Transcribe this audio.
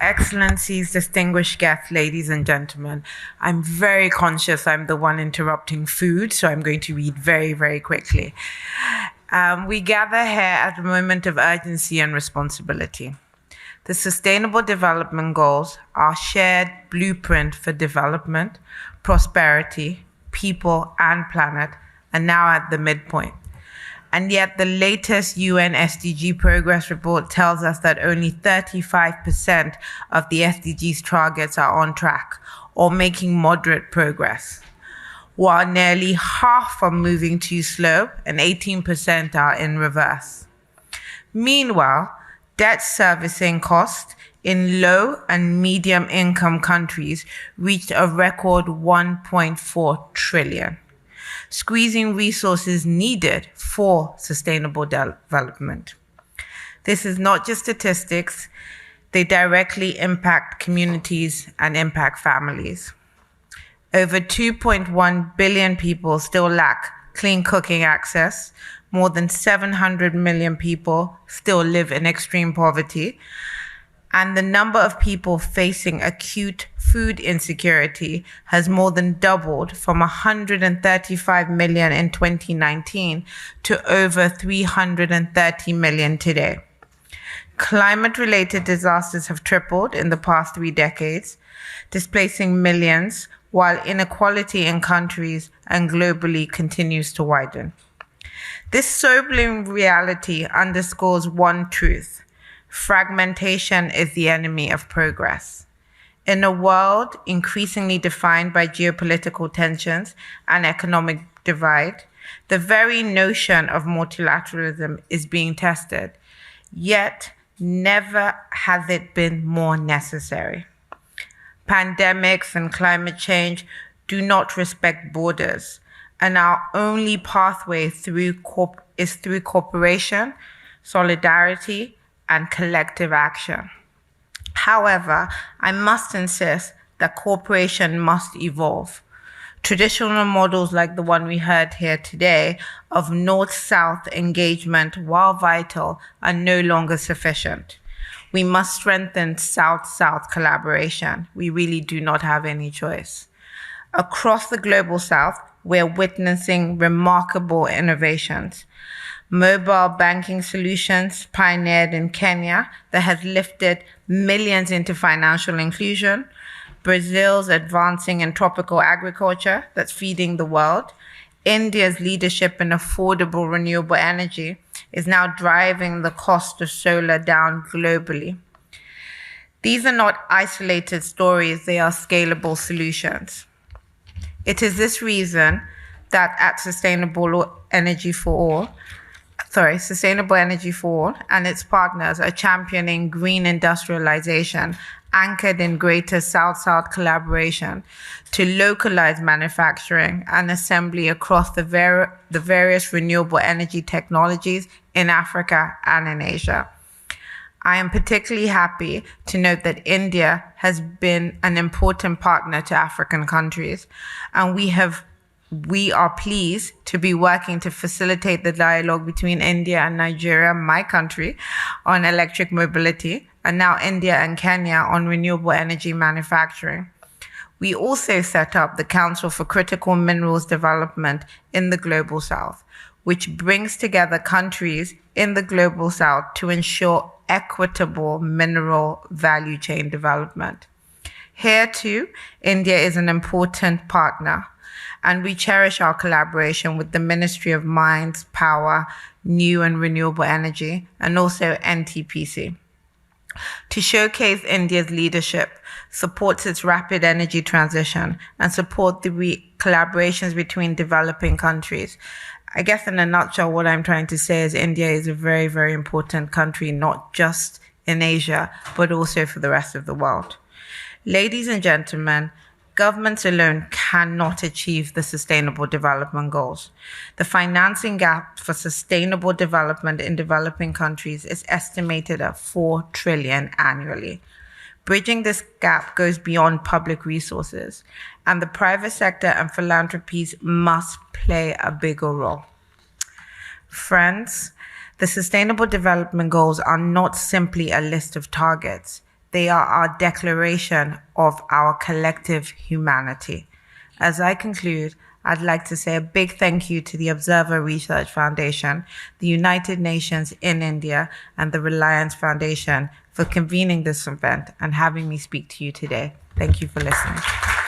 Excellencies, distinguished guests, ladies and gentlemen, I'm very conscious I'm the one interrupting food, so I'm going to read very, very quickly. We gather here at a moment of urgency and responsibility. The Sustainable Development Goals, our shared blueprint for development, prosperity, people, and planet, are now at the midpoint. And yet the latest UN SDG progress report tells us that only 35% of the SDGs targets are on track or making moderate progress, while nearly half are moving too slow and 18% are in reverse. Meanwhile, debt servicing costs in low and medium income countries reached a record 1.4 trillion. Squeezing resources needed for sustainable development. This is not just statistics, they directly impact communities and impact families. Over 2.1 billion people still lack clean cooking access. More than 700 million people still live in extreme poverty. And the number of people facing acute food insecurity has more than doubled from 135 million in 2019 to over 330 million today. Climate-related disasters have tripled in the past 3 decades, displacing millions, while inequality in countries and globally continues to widen. This sobering reality underscores one truth: fragmentation is the enemy of progress. In a world increasingly defined by geopolitical tensions and economic divide, the very notion of multilateralism is being tested, yet never has it been more necessary. Pandemics and climate change do not respect borders, and our only pathway is through cooperation, solidarity, and collective action. However, I must insist that cooperation must evolve. Traditional models like the one we heard here today of North-South engagement, while vital, are no longer sufficient. We must strengthen South-South collaboration. We really do not have any choice. Across the global South, we're witnessing remarkable innovations. Mobile banking solutions pioneered in Kenya that has lifted millions into financial inclusion. Brazil's advancing in tropical agriculture that's feeding the world. India's leadership in affordable renewable energy is now driving the cost of solar down globally. These are not isolated stories, they are scalable solutions. It is this reason that at Sustainable Energy for All and its partners are championing green industrialization anchored in greater South-South collaboration to localize manufacturing and assembly across the various renewable energy technologies in Africa and in Asia. I am particularly happy to note that India has been an important partner to African countries, and we are pleased to be working to facilitate the dialogue between India and Nigeria, my country, on electric mobility, and now India and Kenya on renewable energy manufacturing. We also set up the Council for Critical Minerals Development in the Global South, which brings together countries in the Global South to ensure equitable mineral value chain development. Here too, India is an important partner, and we cherish our collaboration with the Ministry of Mines, Power, New and Renewable Energy, and also NTPC. To showcase India's leadership, supports its rapid energy transition, and support the collaborations between developing countries. I guess in a nutshell, what I'm trying to say is India is a very, very important country, not just in Asia, but also for the rest of the world. Ladies and gentlemen, governments alone cannot achieve the Sustainable Development Goals. The financing gap for sustainable development in developing countries is estimated at 4 trillion annually. Bridging this gap goes beyond public resources, and the private sector and philanthropies must play a bigger role. Friends, the Sustainable Development Goals are not simply a list of targets. They are our declaration of our collective humanity. As I conclude, I'd like to say a big thank you to the Observer Research Foundation, the United Nations in India, and the Reliance Foundation for convening this event and having me speak to you today. Thank you for listening.